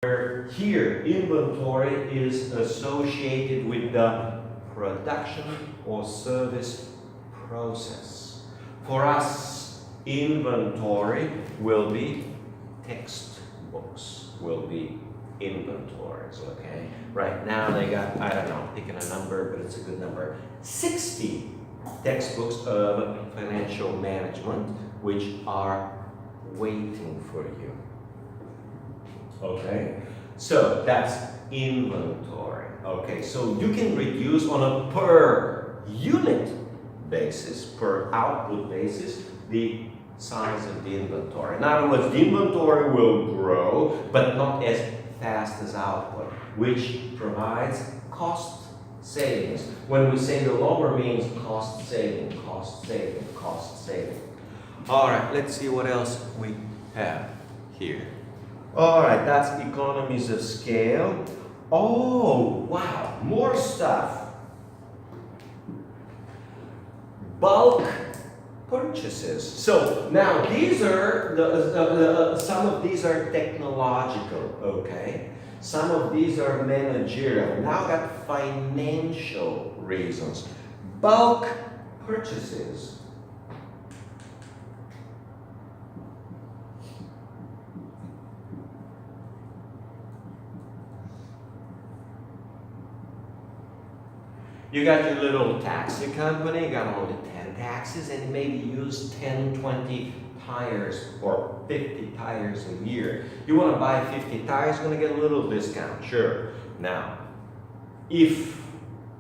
Here, inventory is associated with the production or service process. For us, inventory will be textbooks, will be inventories, okay? Right now they got, I don't know, picking a number, but it's a good number, 60 textbooks of financial management, which are waiting for you. Okay, so that's inventory. Okay, so you can reduce on a per unit basis, per output basis, the size of the inventory. In other words, the inventory will grow, but not as fast as output, which provides cost savings. When we say the lower means cost saving, cost saving, cost saving. All right, let's see what else we have here. All right, that's economies of scale. Oh, wow, more stuff. Bulk purchases. So now these are some of these are technological, okay? Some of these are managerial. Now got financial reasons. Bulk purchases. You got your little taxi company, you got only 10 taxis, and maybe use 10, 20 tires or 50 tires a year. You want to buy 50 tires, you're going to get a little discount, sure. Now, if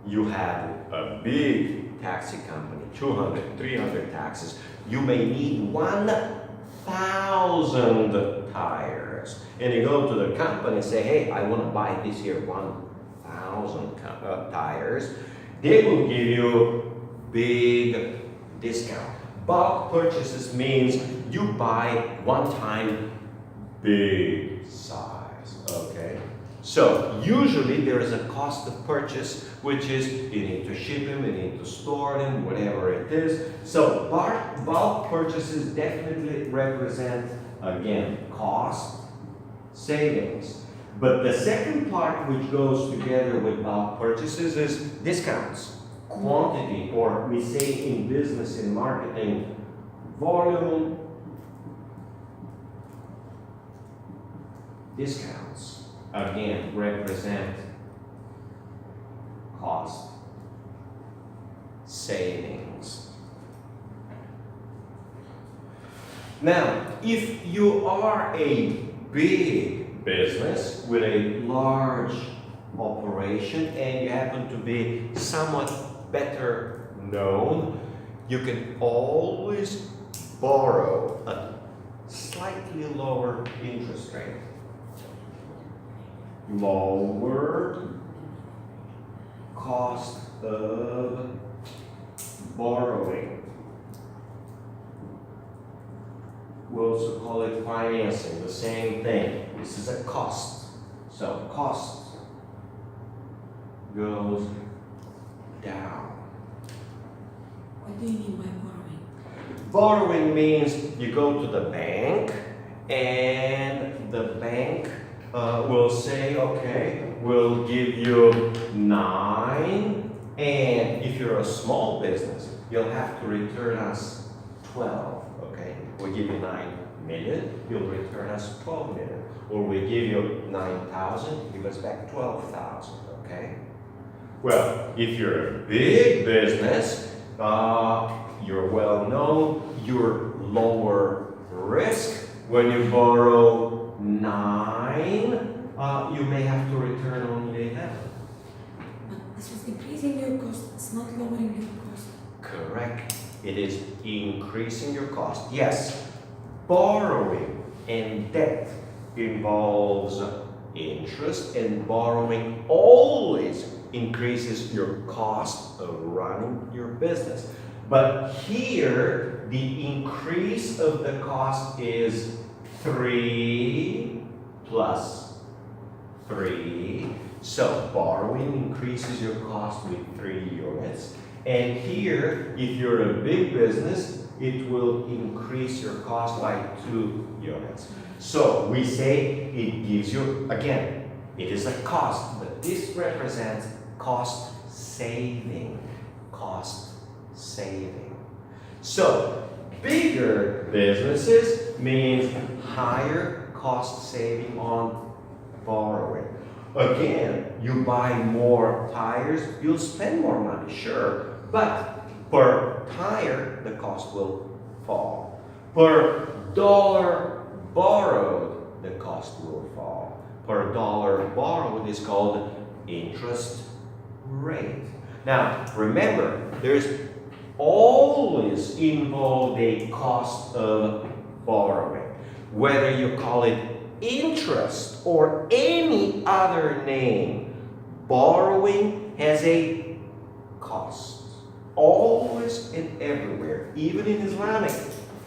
you have a big taxi company, 200, 300 taxis, you may need 1,000 tires. And you go to the company and say, hey, I want to buy this here 1,000 tires. They will give you big discount. Bulk purchases means you buy one time big size, okay? So usually there is a cost of purchase, which is you need to ship them, you need to store them, whatever it is. So bulk purchases definitely represent, again, cost savings. But the second part which goes together with bulk purchases is discounts, quantity, or we say in business, in marketing, volume discounts. Again, represent cost savings. Now, if you are a big business with a large operation and you happen to be somewhat better known, you can always borrow a slightly lower interest rate. Lower cost of borrowing. We also call it financing, the same thing. This is a cost. So cost goes down. What do you mean by borrowing? Borrowing means you go to the bank and the bank will say, okay, we'll give you 9, and if you're a small business, you'll have to return us 12, okay? We give you 9 million, you'll return us 12 million. Or we give you 9,000, give us back 12,000, okay? Well, if you're a big business, you're well known, you're lower risk. When you borrow 9, you may have to return only 11. But this was increasing your cost, it's not lowering your cost. Correct. It is increasing your cost. Yes, borrowing and debt involves interest, and borrowing always increases your cost of running your business. But here, the increase of the cost is 3 plus 3. So borrowing increases your cost with 3 units. And here, if you're a big business, it will increase your cost by 2 units. So we say it gives you, again, it is a cost, but this represents cost saving. Cost saving. So bigger businesses means higher cost saving on borrowing. Again, you buy more tires, you'll spend more money, sure, but per tire, the cost will fall. Per dollar borrowed, the cost will fall. Per dollar borrowed is called interest rate. Now, remember, there's always involved a cost of borrowing. Whether you call it interest or any other name, borrowing has a cost. Always and everywhere, even in Islamic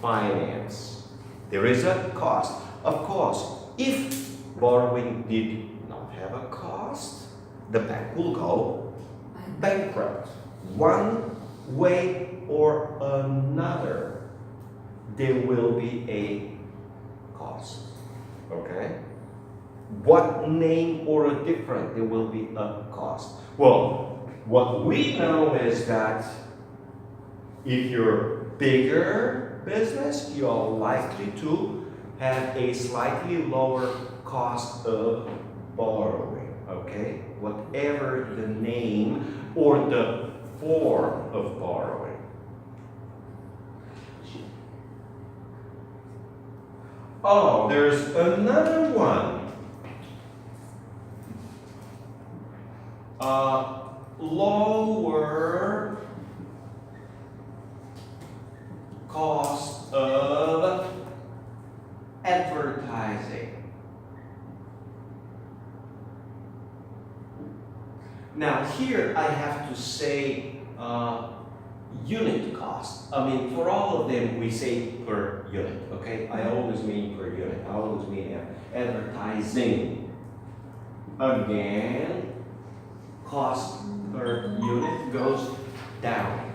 finance, there is a cost. Of course, if borrowing did not have a cost, the bank will go bankrupt. One way or another, there will be a cost. Okay? What name or a different, there will be a cost. Well, what we know is that if you're bigger business, you're likely to have a slightly lower cost of borrowing. Okay? Whatever the name or the form of borrowing. Oh, there's another one. Lower cost of advertising. Now here I have to say unit cost. I mean, for all of them we say per unit, okay? I always mean per unit. I always mean advertising. Again, cost per unit goes down.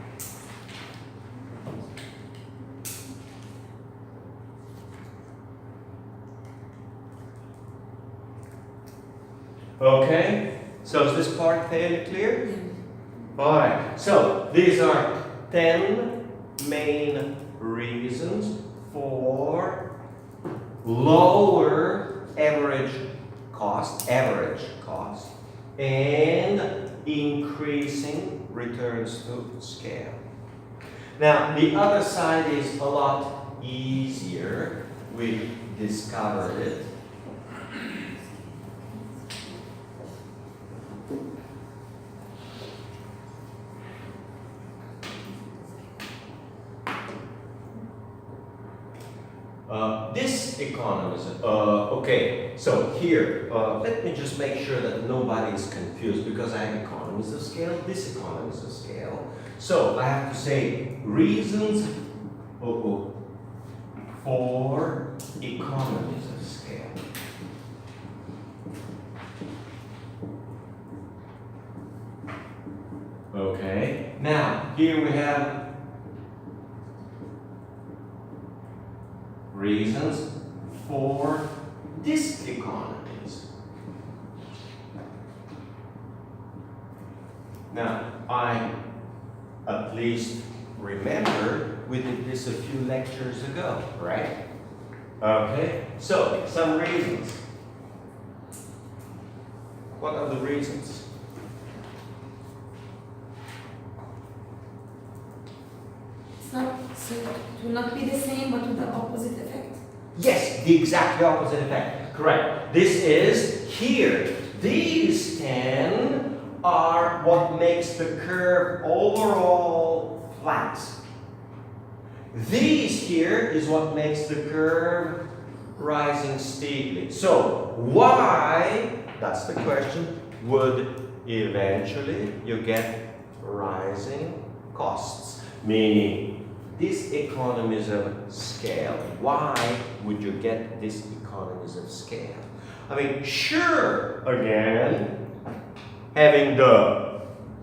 Okay, so is this part fairly clear? Yeah. Alright, so these are 10 main reasons for lower average cost, and increasing returns to scale. Now, the other side is a lot easier. We discovered it. This economism, okay, so here, let me just make sure that nobody is confused because I have economies of scale, this economies of scale. So I have to say reasons for economies of scale. Okay, now here we have reasons for diseconomies. Now, I at least remember we did this a few lectures ago, right? Okay, so some reasons. What are the reasons? So it will not be the same, but with the opposite effect. Yes, the exact opposite effect. Correct. This is here. These 10 are what makes the curve overall flat. These here is what makes the curve rising steeply. So why, that's the question, would eventually you get rising costs? Meaning this economies of scale. Why would you get this economies of scale? I mean, sure, again, having the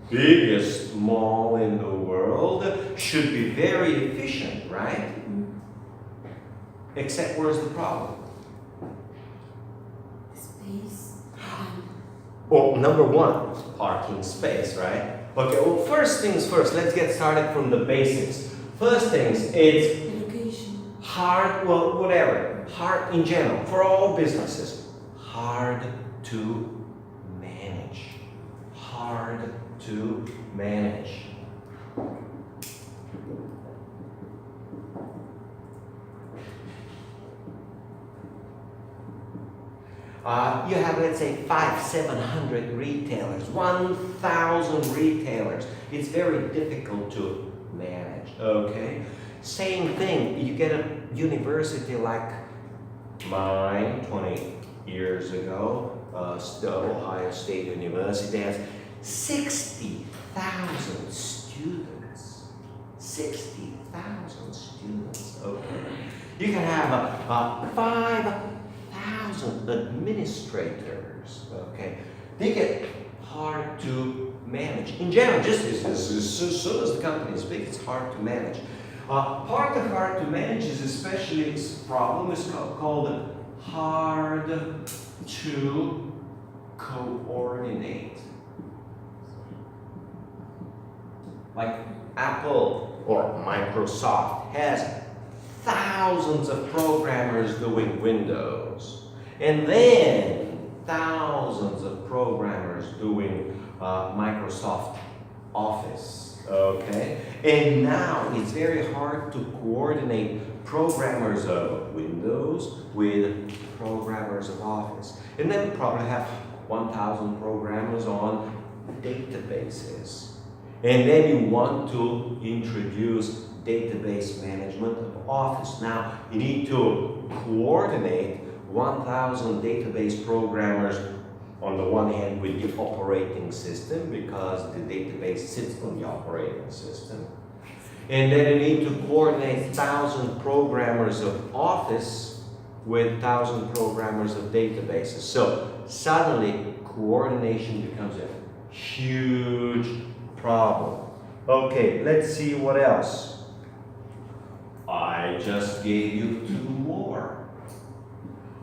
biggest mall in the world should be very efficient, right? Except where's the problem? Space. Well, number one, parking space, right? Okay, well, first things first, let's get started from the basics. First things, it's Education. hard, well, whatever, hard in general, for all businesses, hard to manage. Hard to manage. You have, let's say, 500-700 retailers, 1,000 retailers. It's very difficult to manage, okay? Same thing, you get a university like mine 20 years ago, Ohio State University has 60,000 students. 60,000 students, okay? You can have 5,000 administrators, okay? They get hard to manage. In general, just as soon as the company is big, it's hard to manage. Part of hard to manage is especially this problem is called hard to coordinate. Like Apple or Microsoft has thousands of programmers doing Windows, and then thousands of programmers doing Microsoft Office, okay? And now it's very hard to coordinate programmers of Windows with programmers of Office. And then we probably have 1,000 programmers on databases. And then you want to introduce database management of Office. Now, you need to coordinate 1,000 database programmers on the one hand with the operating system, because the database sits on the operating system. And then you need to coordinate 1,000 programmers of Office with 1,000 programmers of databases. So suddenly coordination becomes a huge problem. Okay, let's see what else. I just gave you two more.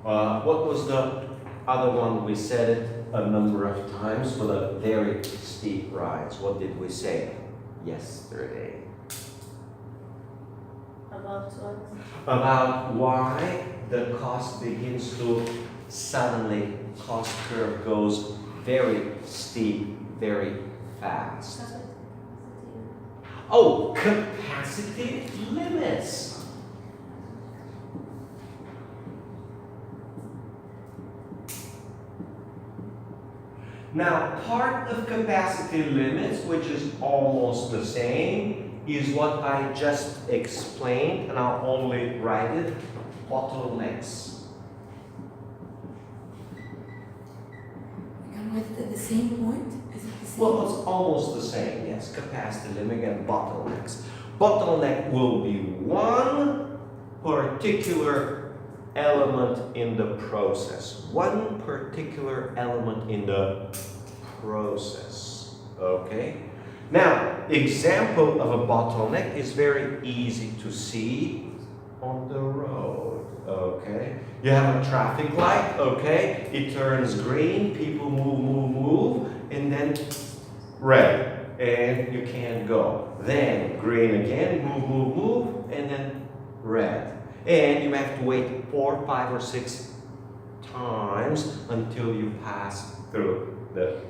What was the other one? We said it a number of times for the very steep rides. What did we say yesterday? About what? About why the cost begins to suddenly, cost curve goes very steep, very fast. Oh, capacity limits. Now, part of capacity limits, which is almost the same, is what I just explained, and I'll only write it, bottlenecks. We can write it at the same point? Is it the same? Well, it's almost the same, yes, capacity limit and bottlenecks. Bottleneck will be one particular element in the process. One particular element in the process, okay? Now, example of a bottleneck is very easy to see on the road, okay? You have a traffic light, okay? It turns green, people move, and then red, and you can't go. Then green again, move, and then red. And you have to wait 4, 5, or 6 times until you pass through the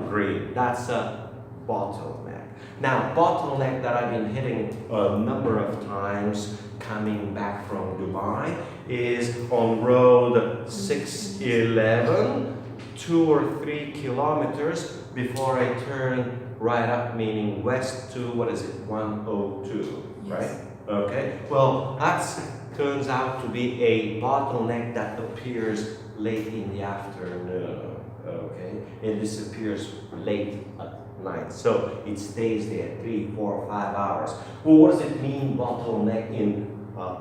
green. That's a bottleneck. Now, bottleneck that I've been hitting a number of times coming back from Dubai is on road 611, 2 or 3 kilometers before I turn right up, meaning west to, 102, Yes. right? Okay, well, that turns out to be a bottleneck that appears late in the afternoon, okay? It disappears late at night, so it stays there 3, 4, 5 hours. Well, what does it mean, bottleneck, in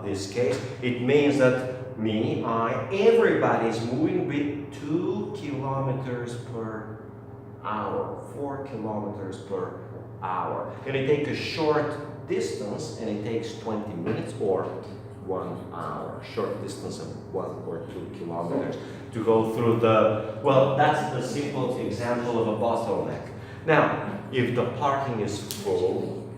this case? It means that everybody's moving with 2 kilometers per hour, 4 kilometers per hour. And it takes a short distance, and it takes 20 minutes or 1 hour, short distance of 1 or 2 kilometers to go through the, well, that's the simple example of a bottleneck. Now, if the parking is full,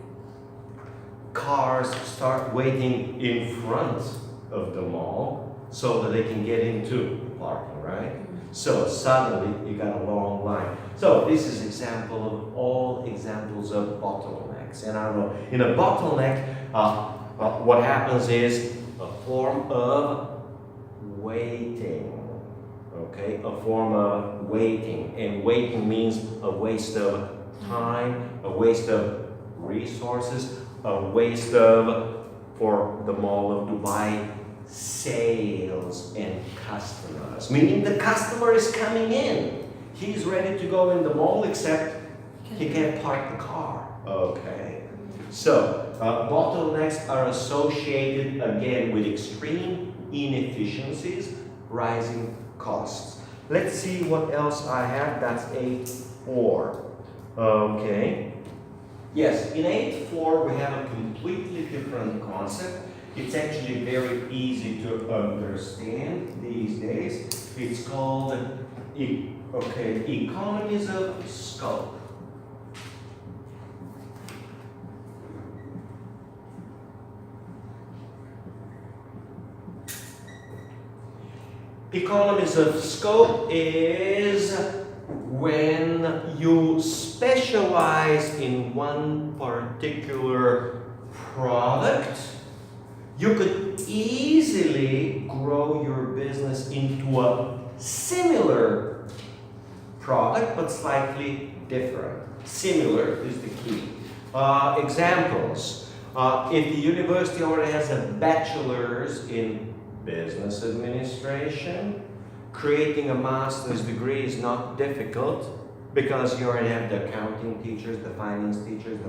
cars start waiting in front of the mall so that they can get into parking, right? So suddenly you got a long line. So this is example of all examples of bottlenecks. And I don't know, in a bottleneck, what happens is a form of waiting. Okay, a form of waiting. And waiting means a waste of time, a waste of resources, a waste of, for the Mall of Dubai, sales and customers. Meaning the customer is coming in. He's ready to go in the mall, except he can't park the car. Okay. So, bottlenecks are associated again with extreme inefficiencies, rising costs. Let's see what else I have. That's 8.4. Okay. Yes, in 8.4 we have a completely different concept. It's actually very easy to understand these days. It's called economies of scope. Economies of scope is when you specialize in one particular product. You could easily grow your business into a similar product, but slightly different. Similar is the key. Examples. If the university already has a bachelor's in business administration, creating a master's degree is not difficult because you already have the accounting teachers, the finance teachers, the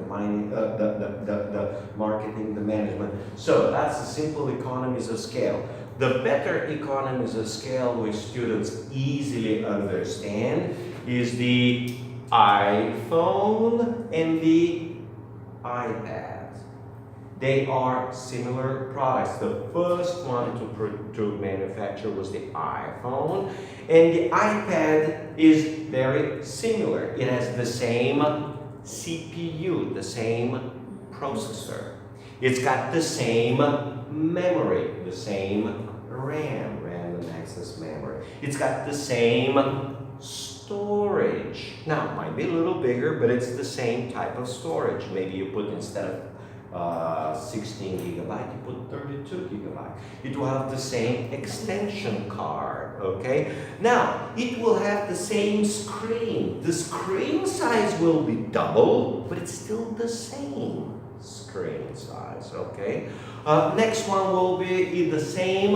marketing, the management. So that's the simple economies of scale. The better economies of scale which students easily understand is the iPhone and the iPad. They are similar products. The first one to manufacture was the iPhone, and the iPad is very similar. It has the same CPU, the same processor. It's got the same memory, the same RAM, random access memory. It's got the same storage. Now, it might be a little bigger, but it's the same type of storage. Maybe you put, instead of 16 gigabyte, you put 32 gigabyte. It will have the same extension card, okay? Now, it will have the same screen. The screen size will be double, but it's still the same screen size, okay? Next one will be the same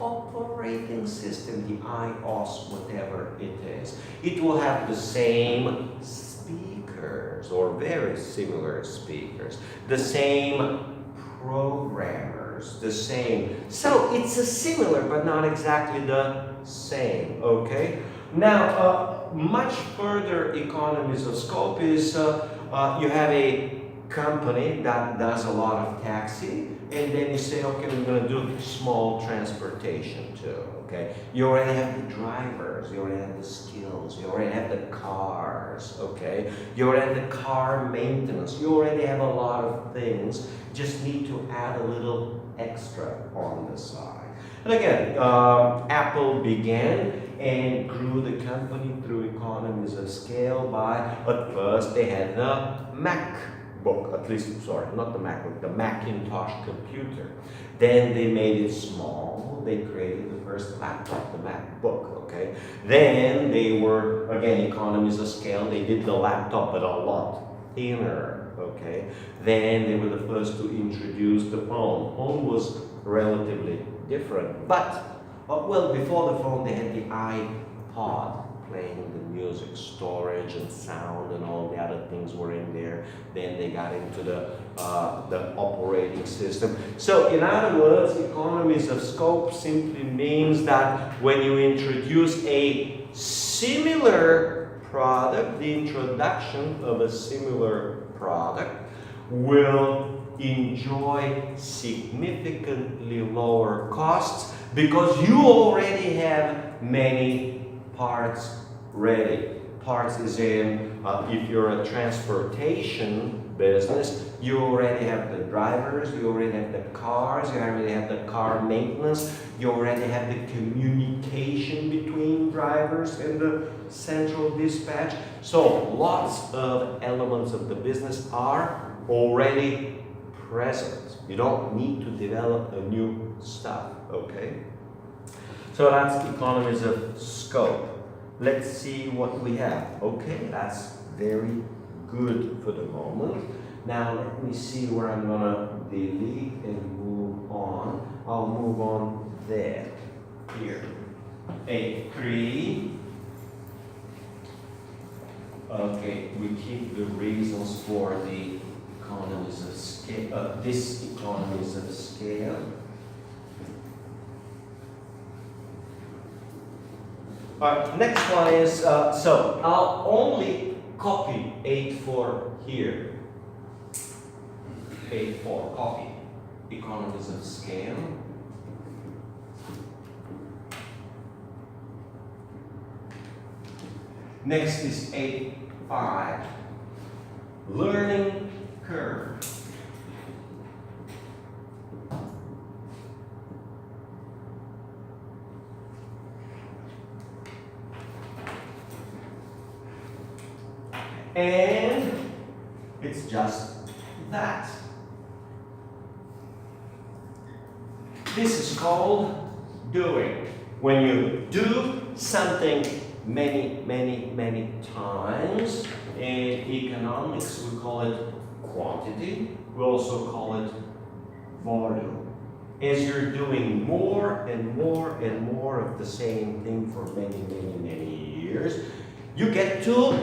operating system, the iOS, whatever it is. It will have the same speakers, or very similar speakers, the same programmers, the same. So it's a similar, but not exactly the same, okay? Now, much further economies of scope is you have a company that does a lot of taxi, and then you say, okay, we're going to do small transportation too, okay? You already have the drivers, you already have the skills, you already have the cars, okay? You already have the car maintenance, you already have a lot of things, just need to add a little extra on the side. And again, Apple began and grew the company through economies of scale by, at first they had the MacBook, at least, sorry, not the MacBook, the Macintosh computer. Then they made it small. They created the first laptop, the MacBook, okay? Then they were, again, economies of scale. They did the laptop, but a lot thinner, okay? Then they were the first to introduce the phone. Phone was relatively different, but, well, before the phone, they had the iPod, playing the music, storage and sound and all the other things were in there. Then they got into the operating system. So in other words, economies of scope simply means that when you introduce a similar product, the introduction of a similar product will enjoy significantly lower costs because you already have many parts ready. Parts is in, if you're a transportation business, you already have the drivers, you already have the cars, you already have the car maintenance, you already have the communication between drivers and the central dispatch. So lots of elements of the business are already present. You don't need to develop a new stuff, okay? So that's economies of scope. Let's see what we have. Okay, that's very good for the moment. Now let me see where I'm gonna delete and move on. I'll move on there. Here. A3. Okay, we keep the reasons for the economies of scale, this economies of scale. Alright, next one is, so I'll only copy 8.4 here. 8.4, copy. Economies of scale. Next is 8.5. Learning curve. And it's just that. This is called doing. When you do something many times, in economics we call it quantity, we also call it volume. As you're doing more and more of the same thing for many years, you get to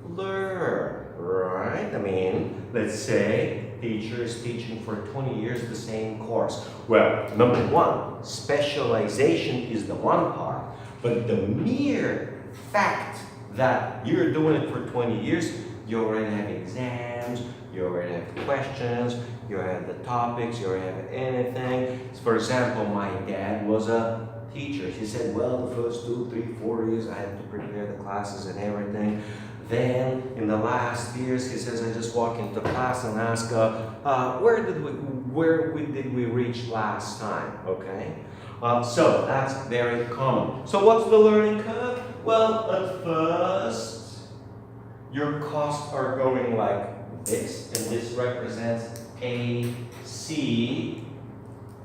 learn, right? I mean, let's say teacher is teaching for 20 years the same course. Well, number one, specialization is the one part, but the mere fact that you're doing it for 20 years, you already have exams, you already have questions, you have the topics, you already have anything. For example, my dad was a teacher. He said, well, the first 2, 3, 4 years I had to prepare the classes and everything. Then, in the last years, he says, I just walk into class and ask, where did we reach last time, okay? So, that's very common. So, what's the learning curve? Well, at first, your costs are going like this, and this represents AC.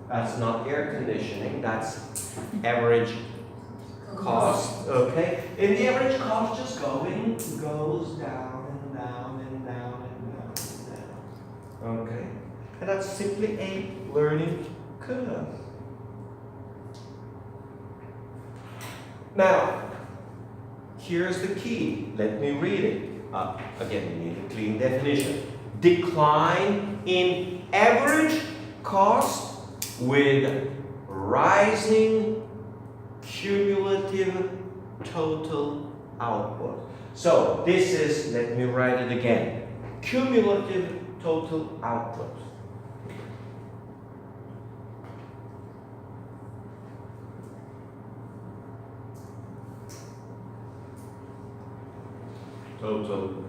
That's not air conditioning, that's average cost, okay? And the average cost just goes down and down and down and down and down, okay? And that's simply a learning curve. Now, here's the key. Let me read it. Again, we need a clean definition. Decline in average cost with rising cumulative total output. So this is, let me write it again, cumulative total output. Total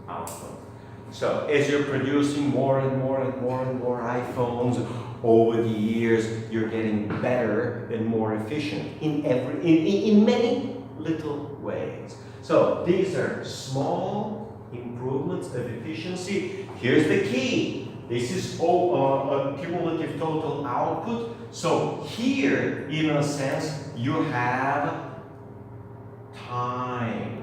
output. So as you're producing more and more iPhones over the years, you're getting better and more efficient in many little ways. So these are small improvements of efficiency. Here's the key. This is a cumulative total output. So here, in a sense, you have time.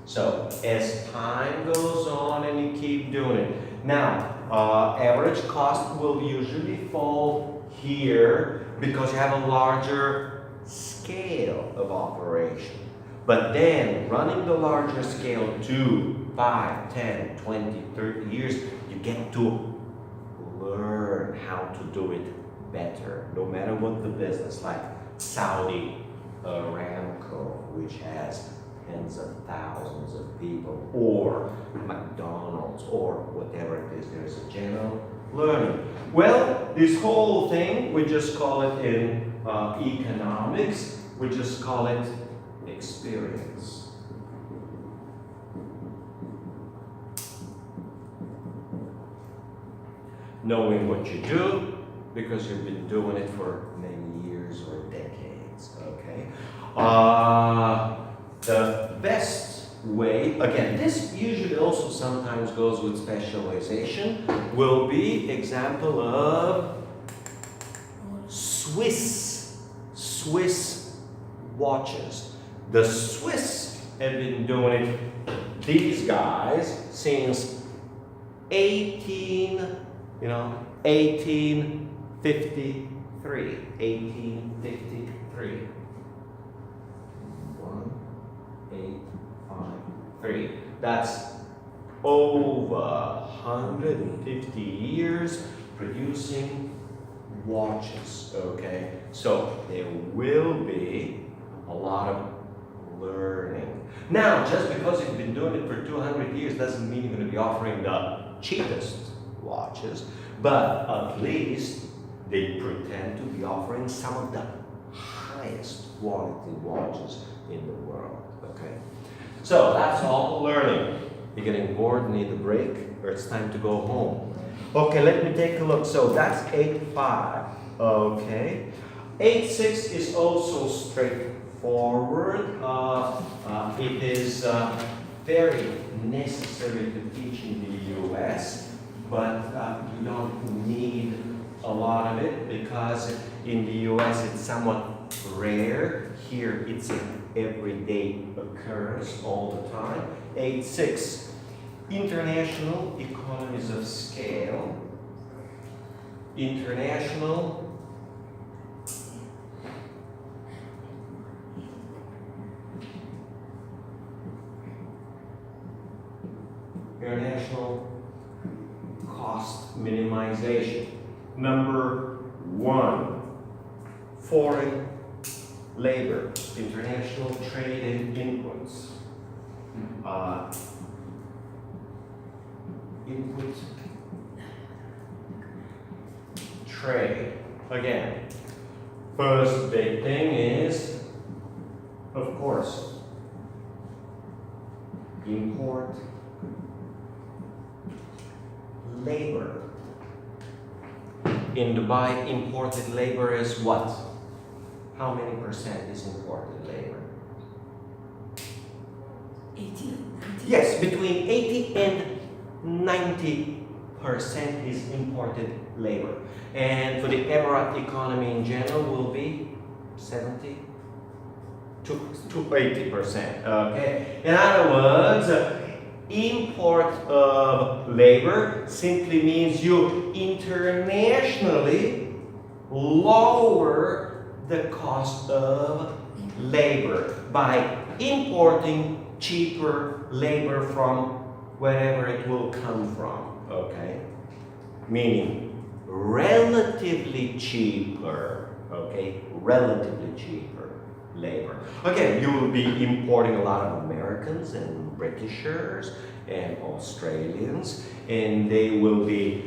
So as time goes on and you keep doing it. Now, average cost will usually fall here because you have a larger scale of operation. But then running the larger scale 2, 5, 10, 20, 30 years, you get to learn how to do it better, no matter what the business. Like, Saudi Aramco, which has tens of thousands of people, or McDonald's, or whatever it is. There's a general learning. Well, this whole thing, we just call it in economics, we just call it experience. Knowing what you do because you've been doing it for many years or decades, okay? The best way, again, this usually also sometimes goes with specialization, will be example of Swiss watches. The Swiss have been doing it, these guys, since 1853. 1853. 1853. That's over 150 years producing watches, okay? So there will be a lot of learning. Now, just because you've been doing it for 200 years doesn't mean you're going to be offering the cheapest watches, but at least they pretend to be offering some of the highest quality watches in the world, okay? So that's all learning. You're getting bored, need a break, or it's time to go home. Okay, let me take a look. So that's 8.5, okay? 8.6 is also straightforward. It is very necessary to teach in the US, but you don't need a lot of it because in the US it's somewhat rare. Here it's an everyday occurrence all the time. 8.6, international economies of scale. International cost minimization. Number 1, foreign labor, international trade and inputs. Input trade. Again, first big thing is, of course, import labor. In Dubai, imported labor is what? How many percent is imported labor? 80. Yes, between 80 and 90% is imported labor. And for the Emirate economy in general will be 70 to 80%. Okay. In other words, import of labor simply means you internationally lower the cost of labor by importing cheaper labor from wherever it will come from, okay? Meaning relatively cheaper, okay? Relatively cheaper labor. Again, you will be importing a lot of Americans and Britishers and Australians, and they will be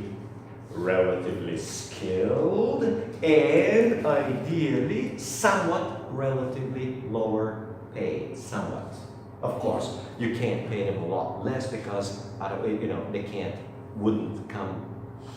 relatively skilled and ideally somewhat relatively lower paid, somewhat. Of course, you can't pay them a lot less because they wouldn't come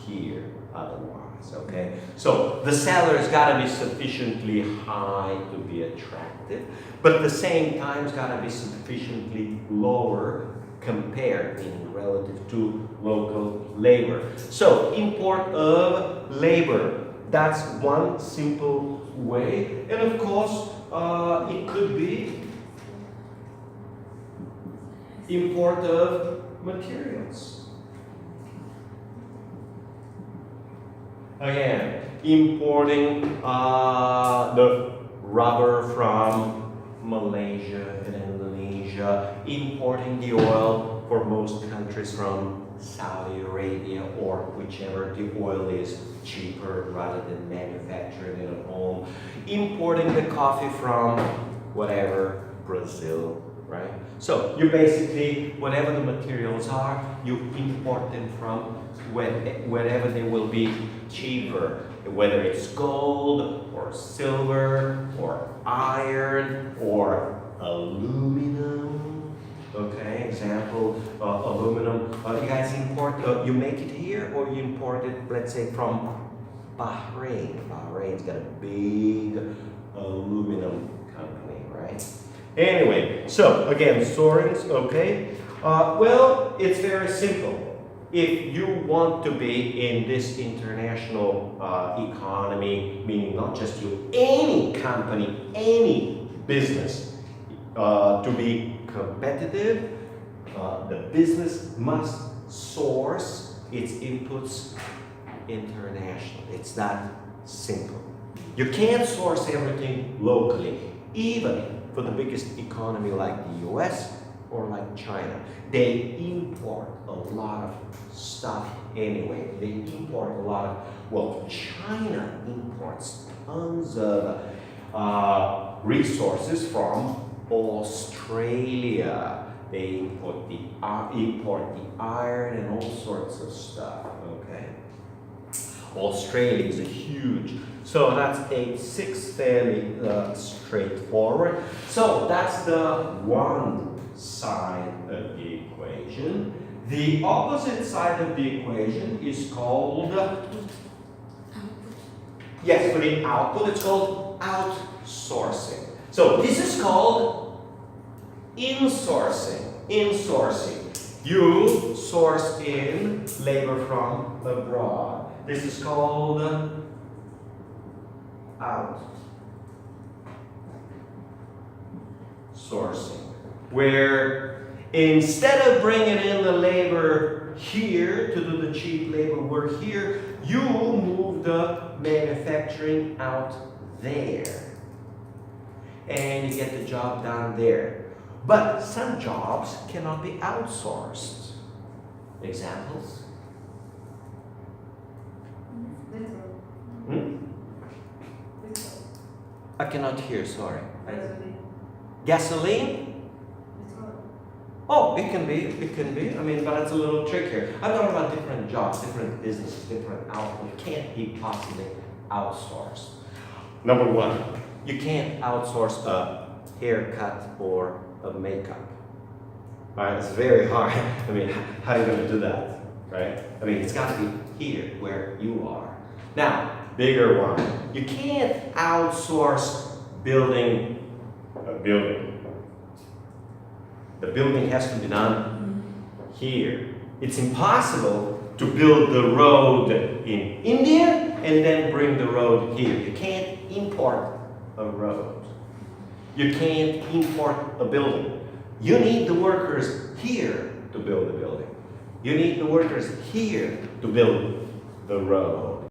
here otherwise, okay? So the salary's gotta be sufficiently high to be attractive, but at the same time it's gotta be sufficiently lower compared, meaning relative to local labor. So import of labor, that's one simple way. And of course, it could be import of materials. Again, importing the rubber from Malaysia and Indonesia, importing the oil for most countries from Saudi Arabia or whichever the oil is cheaper rather than manufacturing it at home, importing the coffee from whatever, Brazil, right? So you basically, whatever the materials are, you import them from wherever they will be cheaper, whether it's gold or silver or iron or aluminum. Okay, example, aluminum. You guys import, you make it here or you import it, let's say, from Bahrain. Bahrain's got a big aluminum company, right? Anyway, so again, soaring's okay. Well, it's very simple. If you want to be in this international economy, meaning not just you, any company, any business, to be competitive, the business must source its inputs internationally. It's that simple. You can't source everything locally, even for the biggest economy like the US or like China. They import a lot of stuff anyway. They import a lot of, well, China imports tons of resources from Australia. They import the iron and all sorts of stuff, okay? Australia is a huge, so that's fairly straightforward. So that's the one side of the equation. The opposite side of the equation is called, yes, for the output, it's called outsourcing. So this is called insourcing. Insourcing. You source in labor from abroad. This is called outsourcing, where instead of bringing in the labor here to do the cheap labor work here, you move the manufacturing out there. And you get the job done there. But some jobs cannot be outsourced. Examples? Hmm? I cannot hear, sorry. Gasoline? Oh, it can be. I mean, but it's a little trickier. I'm talking about different jobs, different businesses, different output. It can't be possibly outsourced. Number one, you can't outsource a haircut or a makeup. Right? It's very hard. I mean, how are you going to do that? Right? I mean, it's got to be here where you are. Now, bigger one. You can't outsource building a building. The building has to be done here. It's impossible to build the road in India and then bring the road here. You can't import a road. You can't import a building. You need the workers here to build the building. You need the workers here to build the road.